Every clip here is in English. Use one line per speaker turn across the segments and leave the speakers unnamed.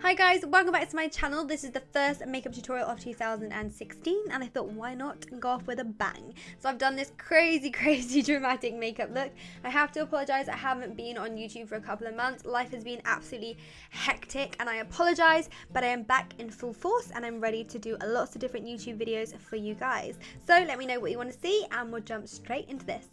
Hi guys, welcome back to my channel. This is the first makeup tutorial of 2016 and I thought why not go off with a bang. So I've done this crazy dramatic makeup look. I have to apologize, I haven't been on YouTube for a couple of months. Life has been absolutely hectic and I apologize, but I am back in full force and I'm ready to do lots of different YouTube videos for you guys. So let me know what you want to see and we'll jump straight into this.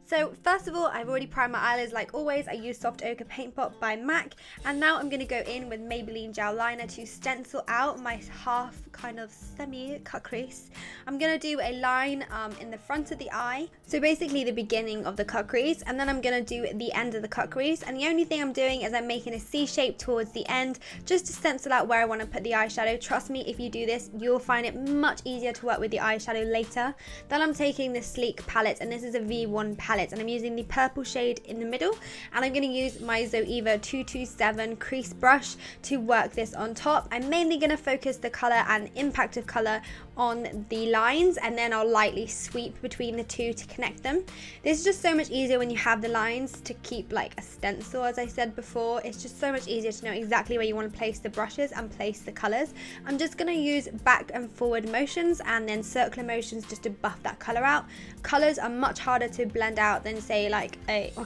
So first of all, I've already primed my eyelids like always. I use Soft Ochre Paint Pot by MAC, and now I'm going to go in with Maybelline Gel Liner to stencil out my half kind of semi cut crease. I'm going to do a line in the front of the eye, so basically the beginning of the cut crease, and then I'm going to do the end of the cut crease, and the only thing I'm doing is I'm making a C shape towards the end just to stencil out where I want to put the eyeshadow. Trust me, if you do this, you'll find it much easier to work with the eyeshadow later. Then I'm taking the Sleek palette, and this is a V1 palette, and I'm using the purple shade in the middle, and I'm going to use my Zoeva 227 crease brush to work this on top. I'm mainly going to focus the colour and impact of colour on the lines, and then I'll lightly sweep between the two to connect them. This is just so much easier when you have the lines to keep like a stencil. As I said before, it's just so much easier to know exactly where you want to place the brushes and place the colours. I'm just going to use back and forward motions and then circular motions just to buff that colour out. Colours are much harder to blend out than say like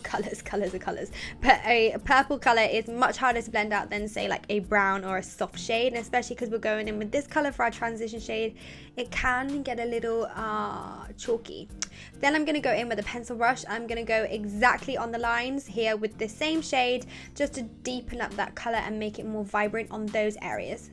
colours are colours, but a purple colour is much harder to blend out than say like a brown or a soft shade, and especially because we're going in with this colour for our transition shade, it can get a little chalky. Then I'm going to go in with a pencil brush. I'm going to go exactly on the lines here with the same shade just to deepen up that colour and make it more vibrant on those areas.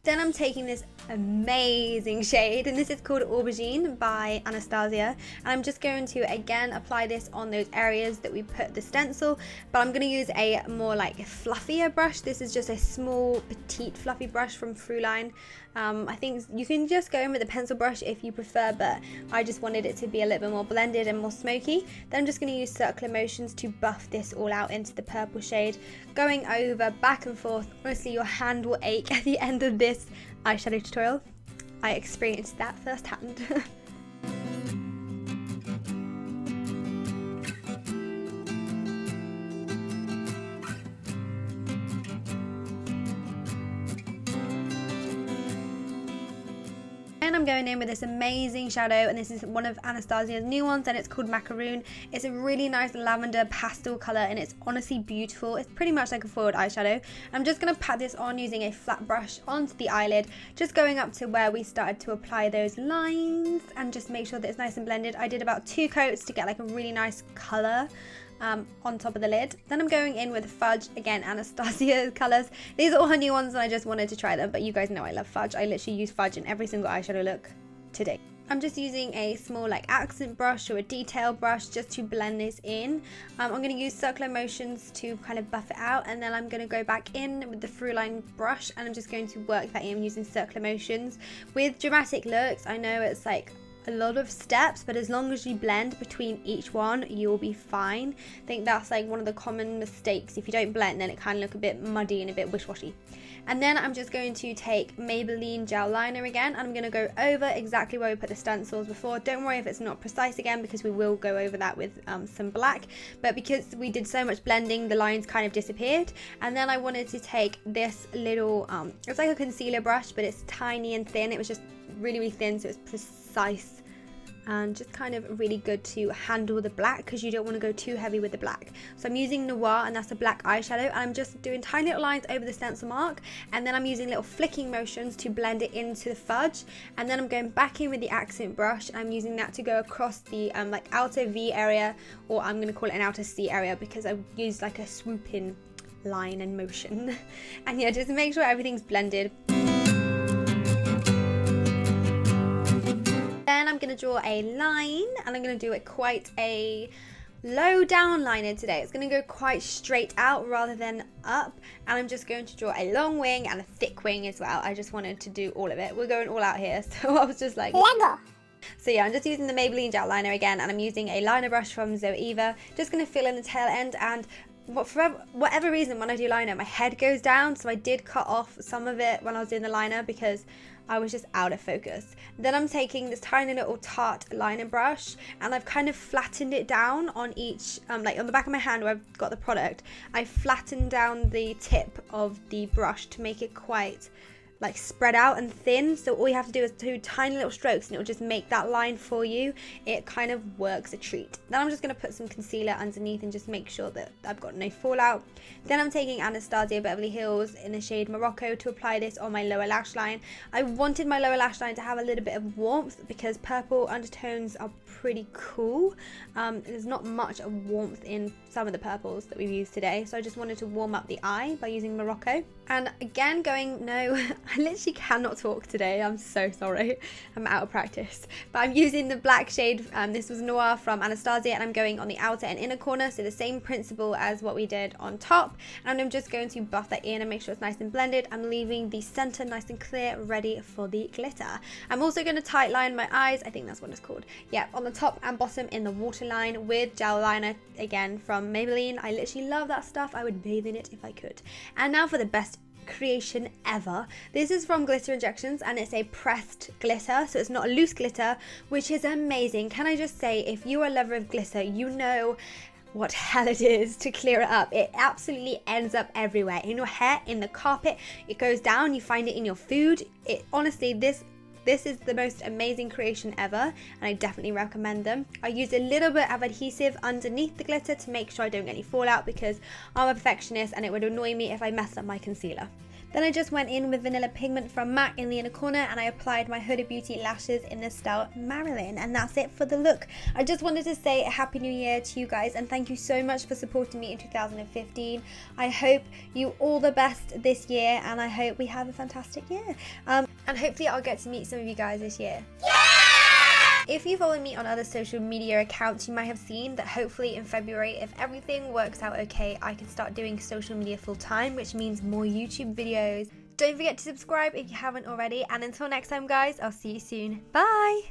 Then I'm taking this amazing shade, and this is called Aubergine by Anastasia, and I'm just going to again apply this on those areas that we put the stencil, but I'm going to use a more like fluffier brush. This is just a small petite fluffy brush from Fruline. I think you can just go in with a pencil brush if you prefer, but I just wanted it to be a little bit more blended and more smoky. Then I'm just going to use circular motions to buff this all out into the purple shade, going over back and forth. Honestly, your hand will ache at the end of this eyeshadow tutorial. I experienced that firsthand. And I'm going in with this amazing shadow, and this is one of Anastasia's new ones, and it's called Macaroon. It's a really nice lavender pastel colour, and it's honestly beautiful. It's pretty much like a forward eyeshadow. I'm just going to pat this on using a flat brush onto the eyelid, just going up to where we started to apply those lines, and just make sure that it's nice and blended. I did about 2 coats to get like a really nice colour on top of the lid. Then I'm going in with Fudge, again Anastasia's colours. These are all her new ones and I just wanted to try them, but you guys know I love Fudge. I literally use Fudge in every single eyeshadow look today. I'm just using a small like accent brush or a detail brush just to blend this in. I'm going to use circular motions to kind of buff it out, and then I'm going to go back in with the Fruline brush and I'm just going to work that in using circular motions. With dramatic looks, I know it's like a lot of steps, but as long as you blend between each one, you'll be fine. I think that's like one of the common mistakes. If you don't blend, then it kind of look a bit muddy and a bit wish-washy. And then I'm just going to take Maybelline Gel Liner again, and I'm going to go over exactly where we put the stencils before. Don't worry if it's not precise again, because we will go over that with some black, but because we did so much blending, the lines kind of disappeared. And then I wanted to take this little, it's like a concealer brush, but it's tiny and thin. It was just really thin, so it's precise and just kind of really good to handle the black, because you don't want to go too heavy with the black. So I'm using Noir, and that's a black eyeshadow, and I'm just doing tiny little lines over the stencil mark, and then I'm using little flicking motions to blend it into the Fudge, and then I'm going back in with the accent brush. I'm using that to go across the like outer V area, or I'm going to call it an outer C area, because I used like a swooping line and motion. And yeah, just make sure everything's blended. Then I'm going to draw a line, and I'm going to do it quite a low down liner today. It's going to go quite straight out rather than up, and I'm just going to draw a long wing and a thick wing as well. I just wanted to do all of it. We're going all out here, so I was just like, Lego. So yeah, I'm just using the Maybelline Gel Liner again, and I'm using a liner brush from Zoeva. Just going to fill in the tail end, and for whatever reason when I do liner, my head goes down, so I did cut off some of it when I was doing the liner because I was just out of focus. Then I'm taking this tiny little Tarte liner brush, and I've kind of flattened it down on each, like on the back of my hand where I've got the product, I flattened down the tip of the brush to make it quite like spread out and thin. So all you have to do is do tiny little strokes and it will just make that line for you. It kind of works a treat. Then I'm just going to put some concealer underneath and just make sure that I've got no fallout. Then I'm taking Anastasia Beverly Hills in the shade Morocco to apply this on my lower lash line. I wanted my lower lash line to have a little bit of warmth because purple undertones are pretty cool. There's not much of warmth in some of the purples that we've used today, so I just wanted to warm up the eye by using Morocco. And again, I literally cannot talk today, I'm so sorry, I'm out of practice. But I'm using the black shade, this was Noir from Anastasia, and I'm going on the outer and inner corner, so the same principle as what we did on top. And I'm just going to buff that in and make sure it's nice and blended. I'm leaving the center nice and clear, ready for the glitter. I'm also going to tight line my eyes, I think that's what it's called. Yeah, on the top and bottom in the waterline with gel liner, again from Maybelline. I literally love that stuff, I would bathe in it if I could. And now for the best creation ever. This is from Glitter Injections, and it's a pressed glitter, so it's not a loose glitter, which is amazing. Can I just say, if you are a lover of glitter, you know what hell it is to clear it up. It absolutely ends up everywhere, in your hair, in the carpet, it goes down, you find it in your food. It honestly, this is the most amazing creation ever, and I definitely recommend them. I used a little bit of adhesive underneath the glitter to make sure I don't get any fallout because I'm a perfectionist and it would annoy me if I messed up my concealer. Then I just went in with Vanilla Pigment from MAC in the inner corner, and I applied my Huda Beauty lashes in the style Marilyn, and that's it for the look. I just wanted to say a Happy New Year to you guys, and thank you so much for supporting me in 2015. I hope you all the best this year, and I hope we have a fantastic year. And hopefully I'll get to meet some of you guys this year. Yeah! If you follow me on other social media accounts, you might have seen that hopefully in February, if everything works out okay, I can start doing social media full time, which means more YouTube videos. Don't forget to subscribe if you haven't already, and until next time guys, I'll see you soon. Bye!